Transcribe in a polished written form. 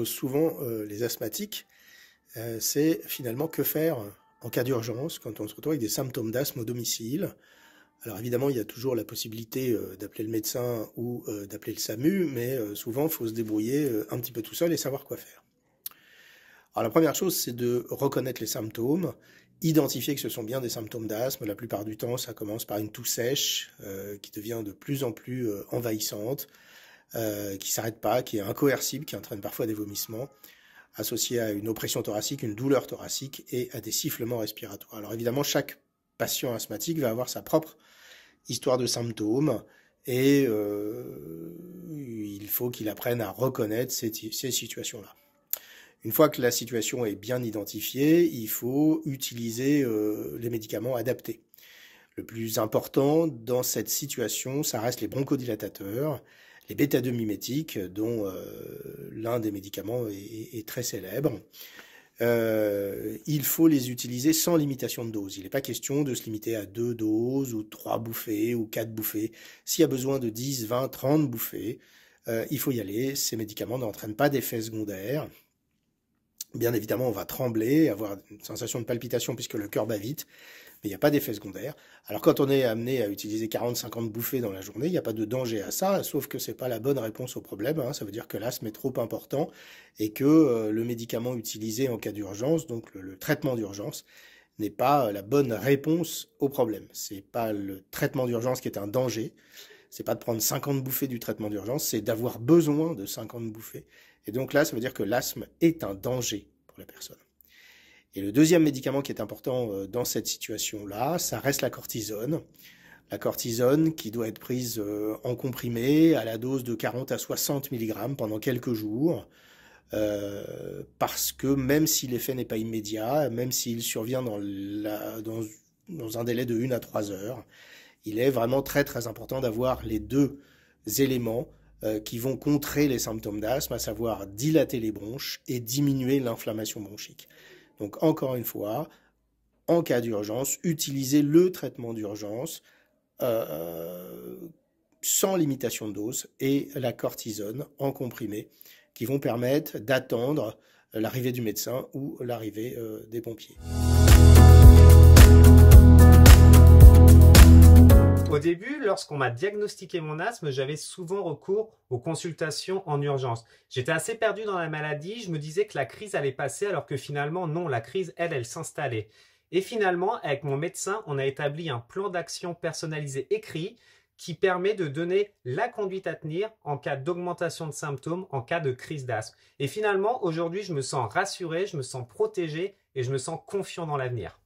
posent souvent les asthmatiques, c'est finalement que faire en cas d'urgence quand on se retrouve avec des symptômes d'asthme au domicile. Alors évidemment, il y a toujours la possibilité d'appeler le médecin ou d'appeler le SAMU, mais souvent, il faut se débrouiller un petit peu tout seul et savoir quoi faire. Alors la première chose, c'est de reconnaître les symptômes, identifier que ce sont bien des symptômes d'asthme. La plupart du temps, ça commence par une toux sèche qui devient de plus en plus envahissante, qui s'arrête pas, qui est incoercible, qui entraîne parfois des vomissements, associés à une oppression thoracique, une douleur thoracique et à des sifflements respiratoires. Alors évidemment, chaque patient asthmatique va avoir sa propre histoire de symptômes et il faut qu'il apprenne à reconnaître ces situations-là. Une fois que la situation est bien identifiée, il faut utiliser les médicaments adaptés. Le plus important dans cette situation, ça reste les bronchodilatateurs, les bêta-2 mimétiques, dont l'un des médicaments est très célèbre. Il faut les utiliser sans limitation de dose. Il n'est pas question de se limiter à 2 doses ou 3 bouffées ou 4 bouffées. S'il y a besoin de 10, 20, 30 bouffées, il faut y aller. Ces médicaments n'entraînent pas d'effets secondaires. Bien évidemment, on va trembler, avoir une sensation de palpitation puisque le cœur bat vite, mais il n'y a pas d'effet secondaire. Alors quand on est amené à utiliser 40-50 bouffées dans la journée, il n'y a pas de danger à ça, sauf que c'est pas la bonne réponse au problème. Ça veut dire que l'asthme est trop important et que le médicament utilisé en cas d'urgence, donc le traitement d'urgence, n'est pas la bonne réponse au problème. C'est pas le traitement d'urgence qui est un danger. C'est pas de prendre 50 bouffées du traitement d'urgence, c'est d'avoir besoin de 50 bouffées. Et donc là, ça veut dire que l'asthme est un danger pour la personne. Et le deuxième médicament qui est important dans cette situation-là, ça reste la cortisone. La cortisone qui doit être prise en comprimé à la dose de 40 à 60 mg pendant quelques jours. Parce que même si l'effet n'est pas immédiat, même s'il survient dans un délai de 1 à 3 heures, il est vraiment très très important d'avoir les deux éléments qui vont contrer les symptômes d'asthme, à savoir dilater les bronches et diminuer l'inflammation bronchique. Donc encore une fois, en cas d'urgence, utilisez le traitement d'urgence sans limitation de dose et la cortisone en comprimé qui vont permettre d'attendre l'arrivée du médecin ou l'arrivée des pompiers. Au début, lorsqu'on m'a diagnostiqué mon asthme, j'avais souvent recours aux consultations en urgence. J'étais assez perdu dans la maladie, je me disais que la crise allait passer alors que finalement non, la crise, elle s'installait. Et finalement, avec mon médecin, on a établi un plan d'action personnalisé écrit qui permet de donner la conduite à tenir en cas d'augmentation de symptômes, en cas de crise d'asthme. Et finalement, aujourd'hui, je me sens rassuré, je me sens protégé et je me sens confiant dans l'avenir.